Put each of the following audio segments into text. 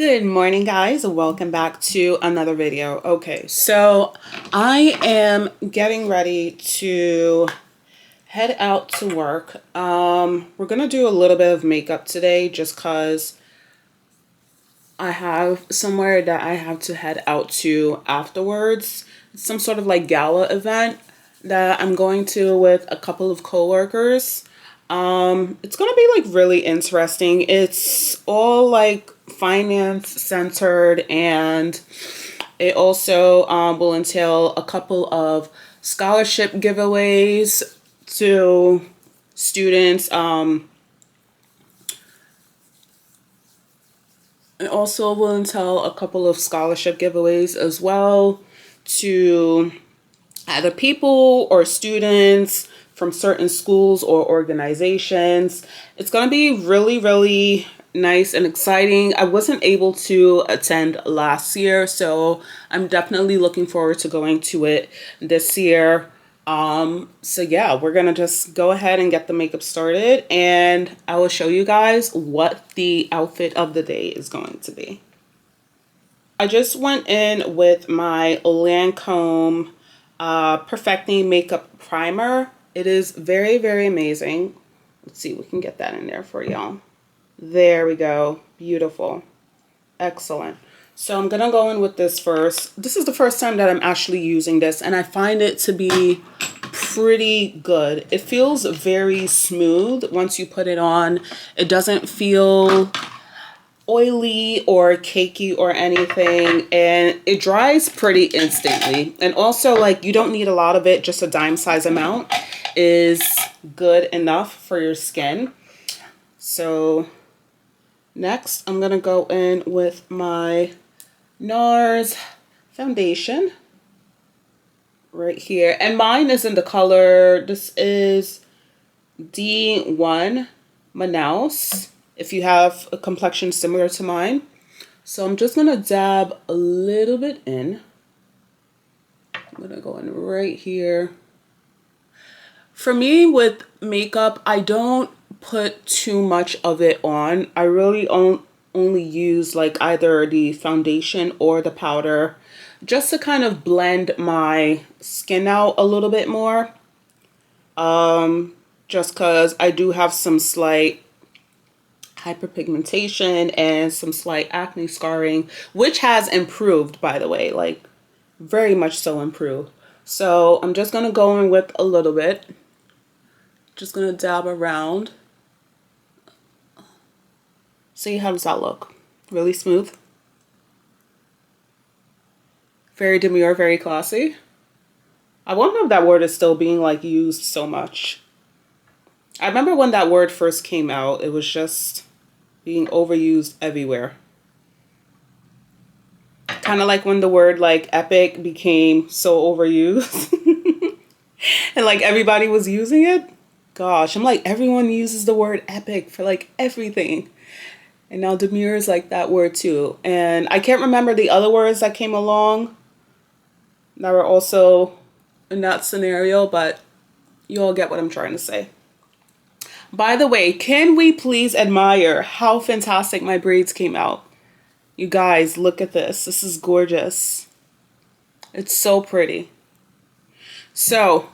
Good morning, guys. Welcome back to another video. Okay, so I am getting ready to head out to work. We're gonna do a little bit of makeup today just because I have somewhere that I have to head out to afterwards. It's some sort of like gala event that I'm going to with a couple of coworkers. It's gonna be like really interesting. It's all like finance centered, and it also will entail a couple of scholarship giveaways to students. It also will entail a couple of scholarship giveaways as well to either people or students from certain schools or organizations. It's going to be really, really nice and exciting. I wasn't able to attend last year, so I'm definitely looking forward to going to it this year. So yeah, we're gonna just go ahead and get the makeup started, and I will show you guys what the outfit of the day is going to be. I just went in with my Lancome Perfecting Makeup Primer. It is very, very amazing. Let's see, we can get that in there for y'all. There we go. Beautiful. Excellent. So I'm gonna go in with this first. This is the first time that I'm actually using this, and I find it to be pretty good. It feels very smooth once you put it on. It doesn't feel oily or cakey or anything, and it dries pretty instantly. And also, like, you don't need a lot of it. Just a dime size amount is good enough for your skin. So next, I'm gonna go in with my NARS foundation right here, and mine is in the color, this is D1 Manaus, if you have a complexion similar to mine. So I'm just gonna dab a little bit in. I'm gonna go in right here. For me with makeup, I don't put too much of it on. I really only use like either the foundation or the powder just to kind of blend my skin out a little bit more. Just because I do have some slight hyperpigmentation and some slight acne scarring, which has improved, by the way, like very much so improved. So I'm just gonna go in with a little bit. Just gonna dab around. See, how does that look? Really smooth. Very demure, very classy. I wonder if that word is still being like used so much. I remember when that word first came out, it was just being overused everywhere. Kind of like when the word like epic became so overused and like everybody was using it. Gosh, I'm like, everyone uses the word epic for like everything. And now demure is like that word too. And I can't remember the other words that came along that were also in that scenario, but you all get what I'm trying to say. By the way, can we please admire how fantastic my braids came out? You guys, look at this. This is gorgeous. It's so pretty. So,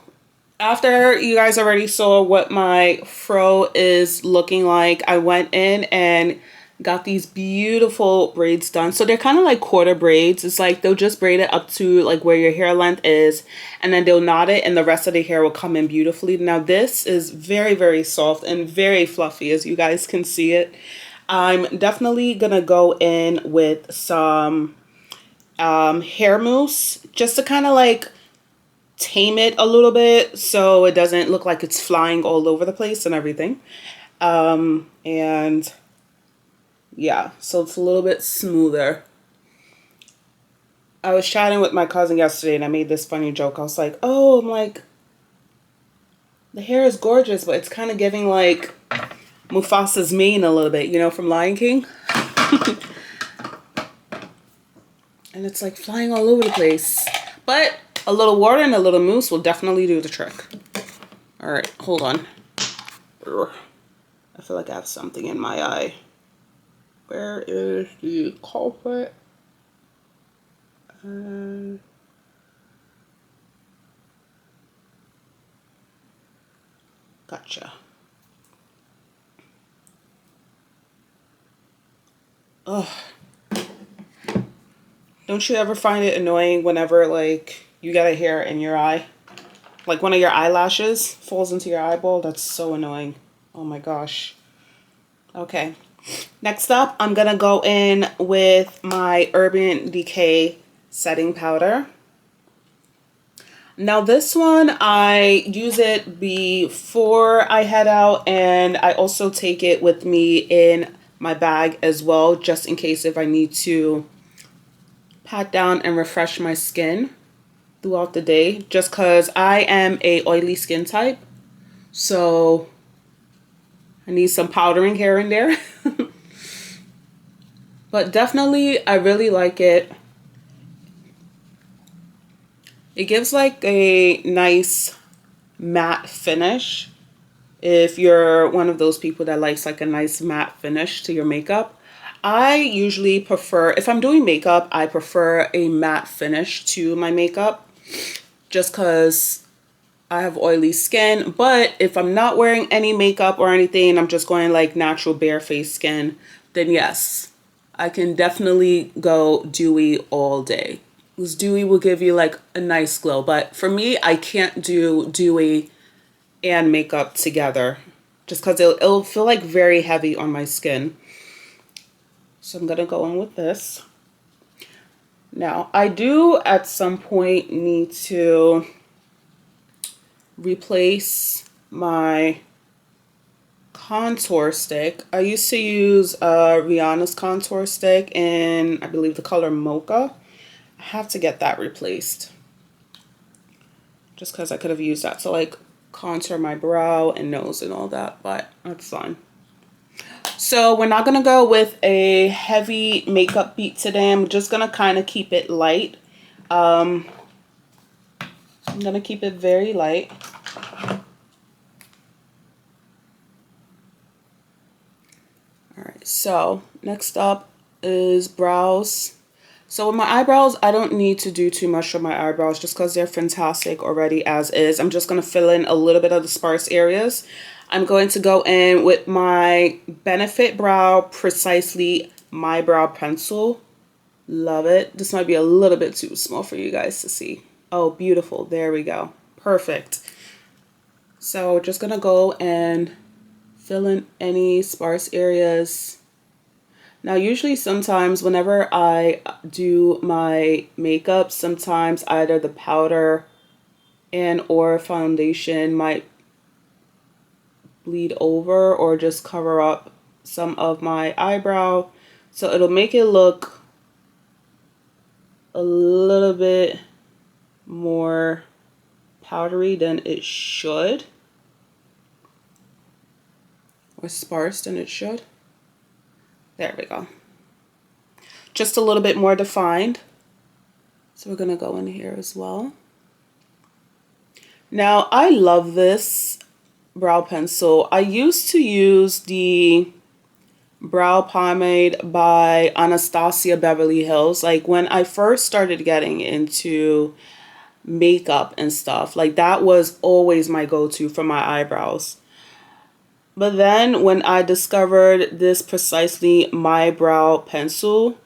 after you guys already saw what my fro is looking like, I went in and got these beautiful braids done. So they're kind of like quarter braids. It's like they'll just braid it up to like where your hair length is, and then they'll knot it, and the rest of the hair will come in beautifully. Now this is very, very soft and very fluffy, as you guys can see it. I'm definitely gonna go in with some hair mousse just to kind of like tame it a little bit so it doesn't look like it's flying all over the place and everything. And yeah, so it's a little bit smoother. I was chatting with my cousin yesterday and I made this funny joke. I was like, oh, I'm like, the hair is gorgeous, but it's kind of giving like Mufasa's mane a little bit, you know, from Lion King. And it's like flying all over the place. But a little water and a little mousse will definitely do the trick. All right, hold on. I feel like I have something in my eye. Where is the culprit? Gotcha. Ugh. Don't you ever find it annoying whenever, like, you get a hair in your eye? Like, one of your eyelashes falls into your eyeball? That's so annoying. Oh my gosh. Okay. Next up, I'm going to go in with my Urban Decay setting powder. Now this one, I use it before I head out, and I also take it with me in my bag as well, just in case if I need to pat down and refresh my skin throughout the day, just because I am a oily skin type. So I need some powdering here and there. But definitely, I really like it. It gives like a nice matte finish. If you're one of those people that likes like a nice matte finish to your makeup. I usually prefer, if I'm doing makeup, I prefer a matte finish to my makeup just because I have oily skin. But if I'm not wearing any makeup or anything, I'm just going like natural bare face skin, then yes, I can definitely go dewy all day. Because dewy will give you like a nice glow. But for me, I can't do dewy and makeup together just because it'll feel like very heavy on my skin. So I'm going to go in with this. Now, I do at some point need to replace my contour stick. I used to use Rihanna's contour stick in, I believe, the color Mocha. I have to get that replaced just because I could have used that to like contour my brow and nose and all that, but that's fine. So we're not gonna go with a heavy makeup beat today. I'm just gonna kind of keep it light. I'm gonna keep it very light. All right, so next up is brows. So with my eyebrows, I don't need to do too much for my eyebrows just because they're fantastic already as is. I'm just going to fill in a little bit of the sparse areas. I'm going to go in with my Benefit Brow Precisely My Brow Pencil. Love it. This might be a little bit too small for you guys to see. Oh, beautiful. There we go. Perfect. So just going to go and fill in any sparse areas. Now, usually sometimes whenever I do my makeup, sometimes either the powder and or foundation might bleed over or just cover up some of my eyebrow. So it'll make it look a little bit more powdery than it should, or sparse than it should. There we go. Just a little bit more defined. So we're going to go in here as well. Now, I love this brow pencil. I used to use the brow pomade by Anastasia Beverly Hills. Like when I first started getting into makeup and stuff, like that was always my go-to for my eyebrows. But then when I discovered this Precisely My Brow Pencil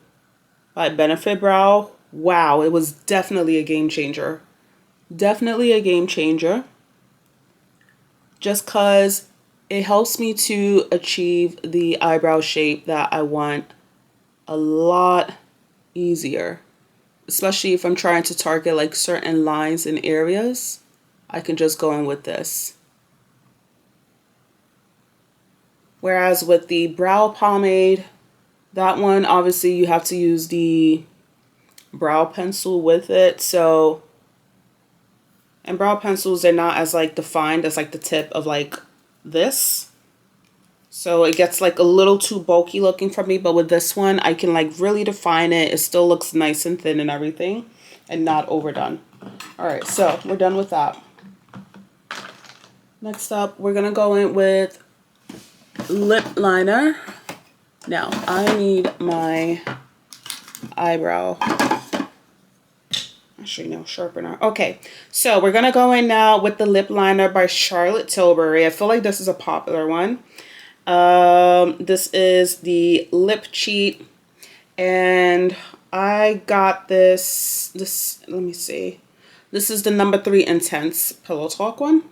by Benefit Brow, wow, it was definitely a game changer. Definitely a game changer. Just because it helps me to achieve the eyebrow shape that I want a lot easier. Especially if I'm trying to target like certain lines and areas, I can just go in with this. Whereas with the brow pomade, that one, obviously you have to use the brow pencil with it. So, and brow pencils, they're not as like defined as like the tip of like this. So it gets like a little too bulky looking for me. But with this one, I can like really define it. It still looks nice and thin and everything and not overdone. All right, so we're done with that. Next up, we're going to go in with lip liner. Now I need my eyebrow, actually no, sharpener. Okay, so we're gonna go in now with the lip liner by Charlotte Tilbury. I feel like this is a popular one. This is the Lip Cheat, and I got this, let me see. This is the number 3 Intense Pillow Talk one.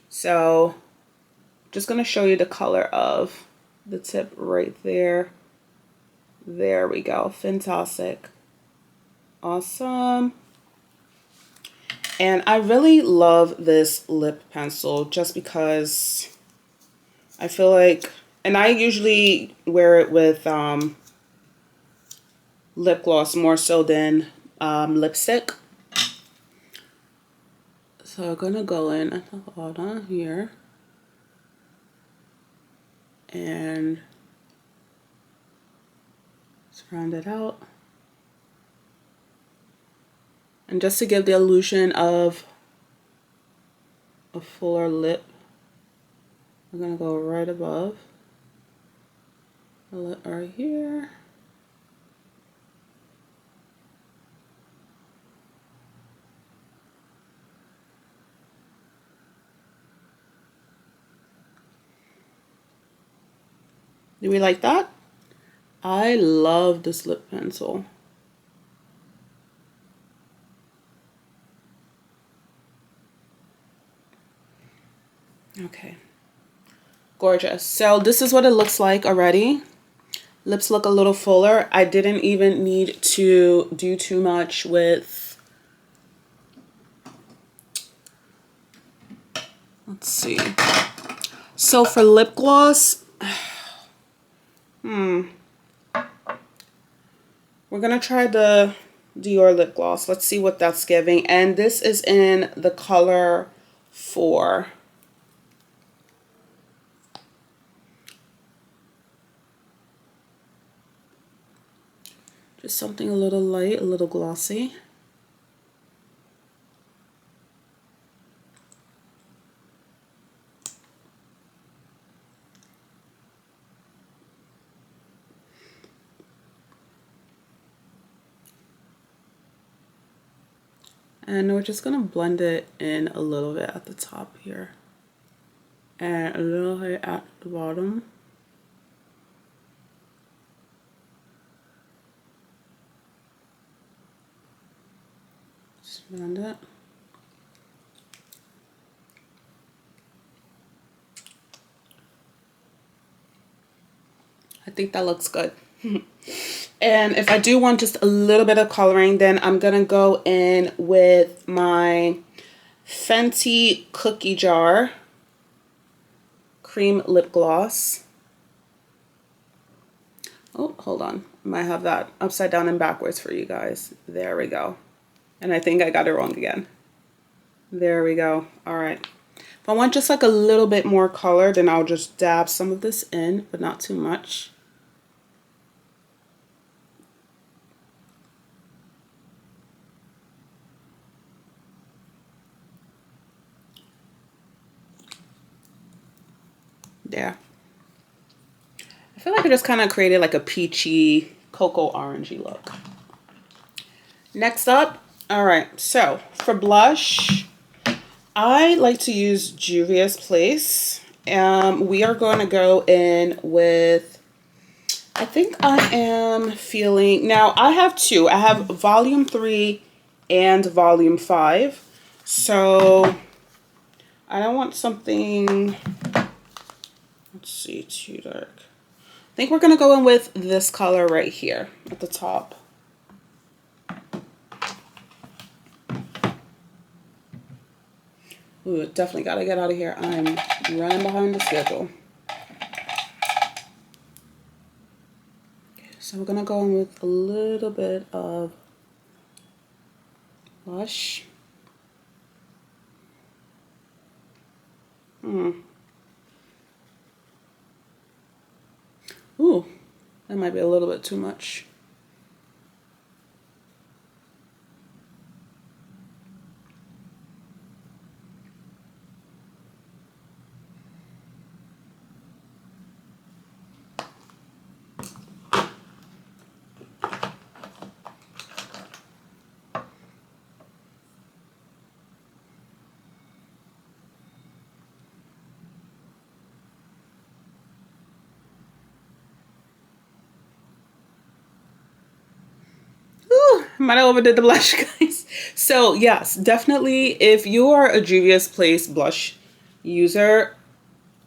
So just gonna show you the color of the tip right there. There we go, fantastic, awesome. And I really love this lip pencil just because I feel like, and I usually wear it with lip gloss more so than lipstick. So I'm gonna go in at the bottom here and round it out. And just to give the illusion of a fuller lip, I'm gonna go right above the lip right here. Do we like that? I love this lip pencil. Okay, gorgeous. So this is what it looks like already. Lips look a little fuller. I didn't even need to do too much with, let's see. So for lip gloss, we're gonna try the Dior lip gloss. Let's see what that's giving. And this is in the color 4. Just something a little light, a little glossy. And we're just gonna blend it in a little bit at the top here. And a little bit at the bottom. Just blend it. I think that looks good. And if I do want just a little bit of coloring, then I'm gonna go in with my Fenty Cookie Jar Cream Lip Gloss. Oh, hold on. I might have that upside down and backwards for you guys. There we go. And I think I got it wrong again. There we go. All right. If I want just like a little bit more color, then I'll just dab some of this in, but not too much. There. I feel like I just kind of created like a peachy, cocoa orangey look. Next up, all right, so for blush, I like to use Juvia's Place. We are going to go in with, I think I am feeling, now I have 2. I have volume 3 and volume 5. So I don't want something, let's see, too dark. I think we're going to go in with this color right here at the top. Ooh, definitely got to get out of here. I'm running behind the schedule. So we're going to go in with a little bit of blush. Ooh, that might be a little bit too much. Might have overdid the blush, guys. So yes, definitely if you are a Juvia's Place blush user,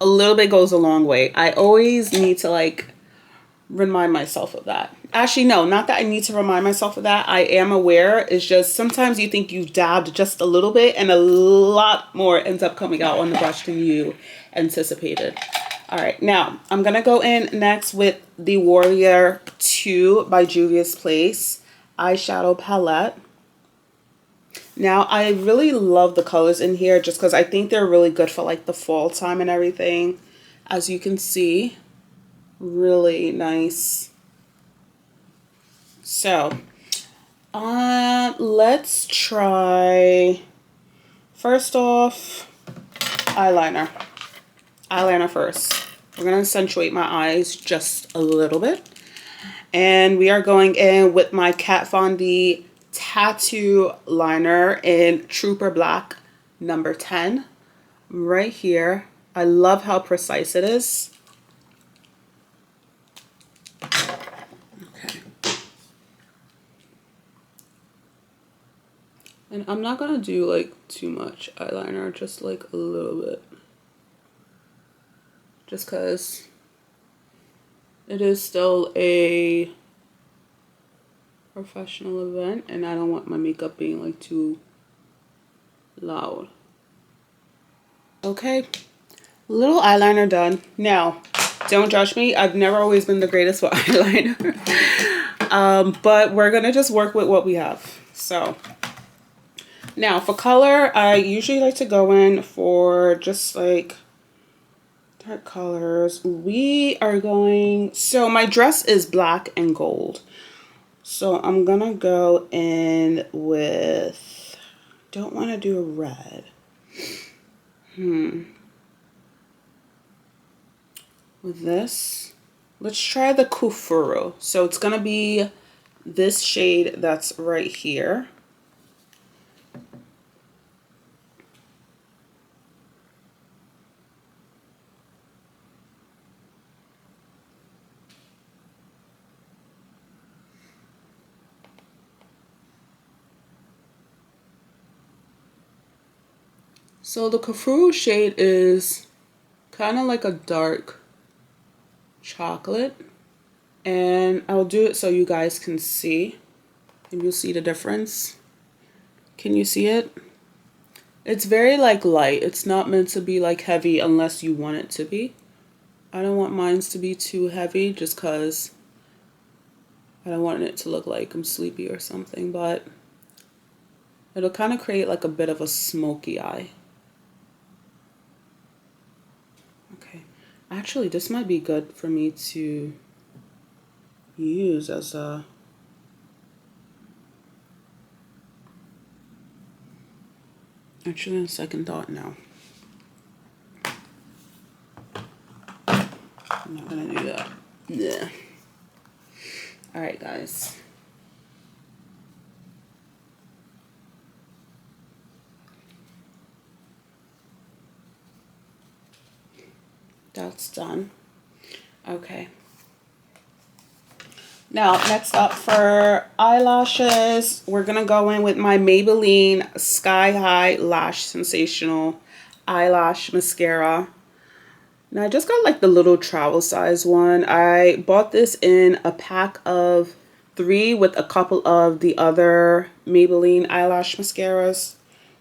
a little bit goes a long way. I always need to like remind myself of that. Actually, no, not that I need to remind myself of that. I am aware. It's just sometimes you think you've dabbed just a little bit and a lot more ends up coming out on the brush than you anticipated. All right, now I'm going to go in next with the Warrior 2 by Juvia's Place eyeshadow palette. Now, I really love the colors in here just because I think they're really good for like the fall time and everything. As you can see, really nice. So, let's try, first off, eyeliner. Eyeliner first. We're going to accentuate my eyes just a little bit. And we are going in with my Kat Von D Tattoo Liner in Trooper Black number 10. Right here. I love how precise it is. Okay. And I'm not going to do like too much eyeliner, just like a little bit. Just because it is still a professional event and I don't want my makeup being like too loud. Okay, little eyeliner done. Now, don't judge me. I've never always been the greatest with eyeliner. But we're gonna just work with what we have. So now for color, I usually like to go in for just like dark colors. We are going, so my dress is black and gold. So I'm gonna go in with, don't want to do a red. With this, let's try the Kufuru. So it's gonna be this shade that's right here. So the Kufuru shade is kind of like a dark chocolate, and I'll do it so you guys can see, and you'll see the difference. Can you see it? It's very like light. It's not meant to be like heavy unless you want it to be. I don't want mine to be too heavy just because I don't want it to look like I'm sleepy or something, but it'll kind of create like a bit of a smoky eye. Okay, actually this might be good for me to use as a, actually on second thought now, I'm not gonna do that. Yeah. All right, guys. That's done. Okay. Now, next up for eyelashes, we're going to go in with my Maybelline Sky High Lash Sensational Eyelash Mascara. Now, I just got like the little travel size one. I bought this in a pack of 3 with a couple of the other Maybelline eyelash mascaras.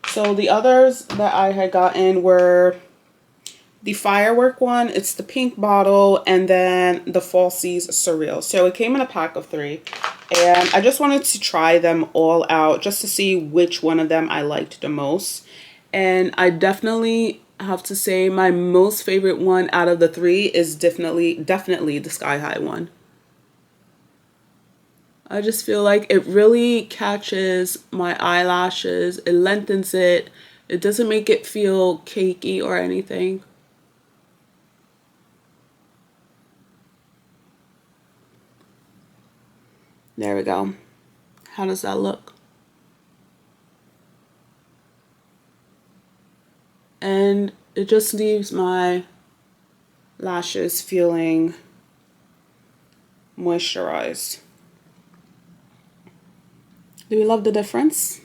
So the others that I had gotten were the Firework one, it's the pink bottle, and then the Falsies Surreal. So it came in a pack of 3, and I just wanted to try them all out just to see which one of them I liked the most. And I definitely have to say my most favorite one out of the 3 is definitely the Sky High one. I just feel like it really catches my eyelashes, it lengthens it, it doesn't make it feel cakey or anything. There we go. How does that look? And it just leaves my lashes feeling moisturized. Do you love the difference?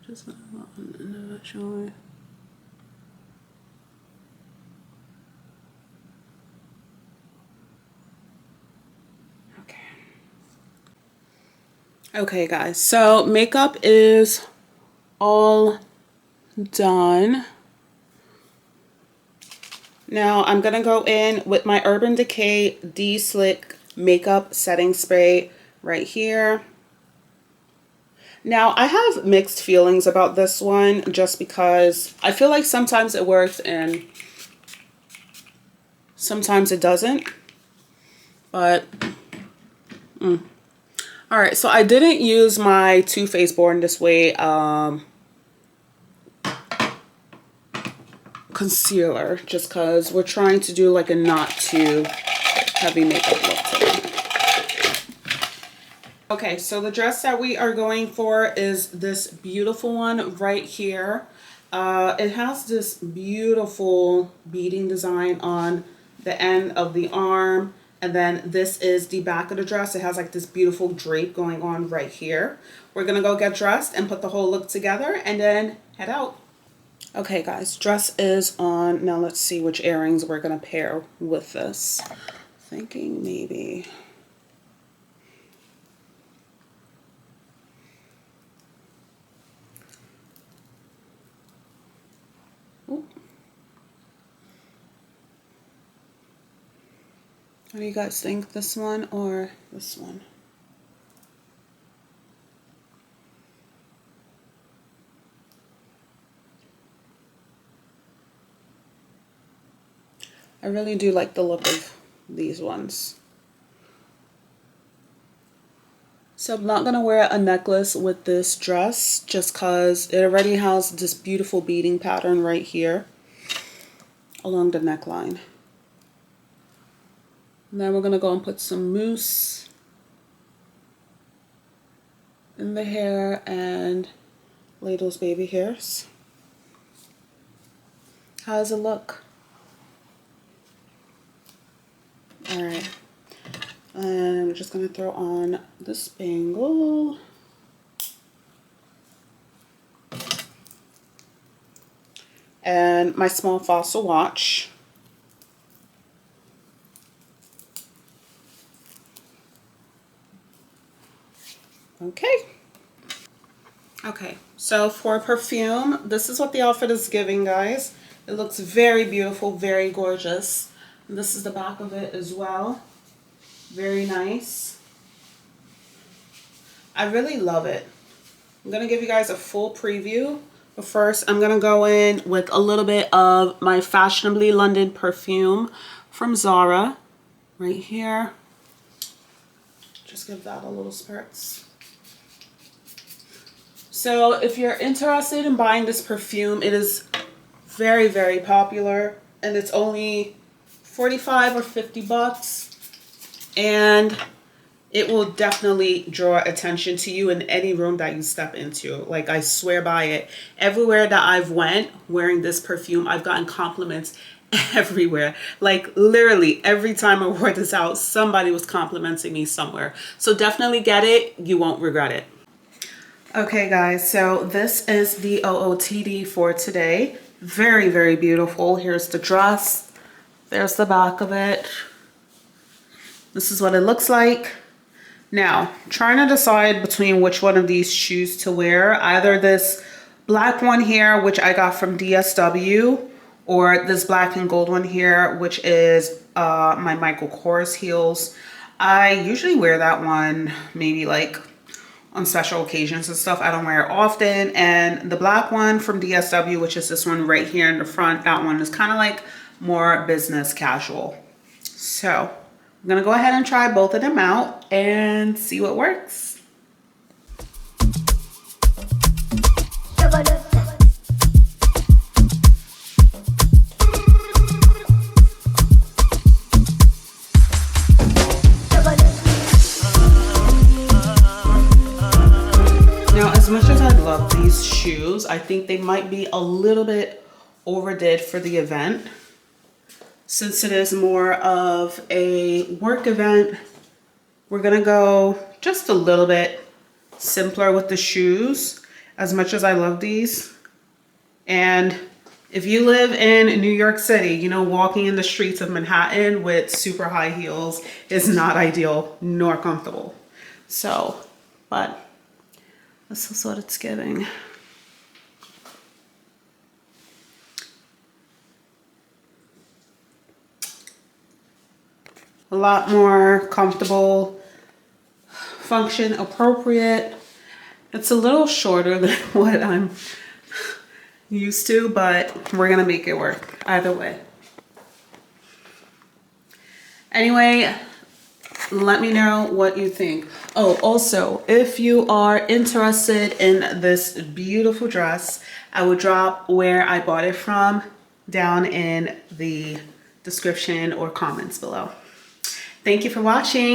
Just individually. Okay. Okay, guys. So makeup is all done. Now I'm gonna go in with my Urban Decay De-Slick Makeup Setting Spray right here. Now I have mixed feelings about this one just because I feel like sometimes it works and sometimes it doesn't. But all right, so I didn't use my Too Faced Born This Way concealer just because we're trying to do like a not too heavy makeup look today. Okay, so the dress that we are going for is this beautiful one right here. It has this beautiful beading design on the end of the arm, and then this is the back of the dress. It has like this beautiful drape going on right here. We're gonna go get dressed and put the whole look together and then head out. Okay guys, dress is on. Now let's see which earrings we're gonna pair with this. Thinking maybe what do you guys think, this one or this one? I really do like the look of these ones. So I'm not gonna wear a necklace with this dress just cause it already has this beautiful beading pattern right here along the neckline. And then we're gonna go and put some mousse in the hair and lay those baby hairs. How does it look? All right, and we're just gonna throw on the spangle. And my small fossil watch. Okay. Okay, so for perfume, this is what the outfit is giving, guys. It looks very beautiful, very gorgeous. And this is the back of it as well. Very nice. I really love it. I'm gonna give you guys a full preview, but first I'm gonna go in with a little bit of my Fashionably London perfume from Zara right here. Just give that a little spritz. So if you're interested in buying this perfume, it is very, very popular, and it's only 45 or 50 bucks, and it will definitely draw attention to you in any room that you step into. Like, I swear by it. Everywhere that I've went wearing this perfume, I've gotten compliments everywhere. Like, literally every time I wore this out, somebody was complimenting me somewhere. So definitely get it. You won't regret it. Okay guys, so this is the OOTD for today. Very, very beautiful. Here's the dress. There's the back of it. This is what it looks like. Now, trying to decide between which one of these shoes to wear. Either this black one here, which I got from DSW, or this black and gold one here, which is my Michael Kors heels. I usually wear that one maybe like on special occasions and stuff. I don't wear it often. And the black one from DSW, which is this one right here in the front, that one is kind of like more business casual. So I'm gonna go ahead and try both of them out and see what works. Now, as much as I love these shoes, I think they might be a little bit overdid for the event. Since it is more of a work event, we're gonna go just a little bit simpler with the shoes, as much as I love these. And if you live in New York City, you know, walking in the streets of Manhattan with super high heels is not ideal nor comfortable. So, but this is what it's giving. A lot more comfortable, function appropriate. It's a little shorter than what I'm used to, but we're gonna make it work either way. Anyway, let me know what you think. Oh, also, if you are interested in this beautiful dress, I will drop where I bought it from down in the description or comments below. Thank you for watching.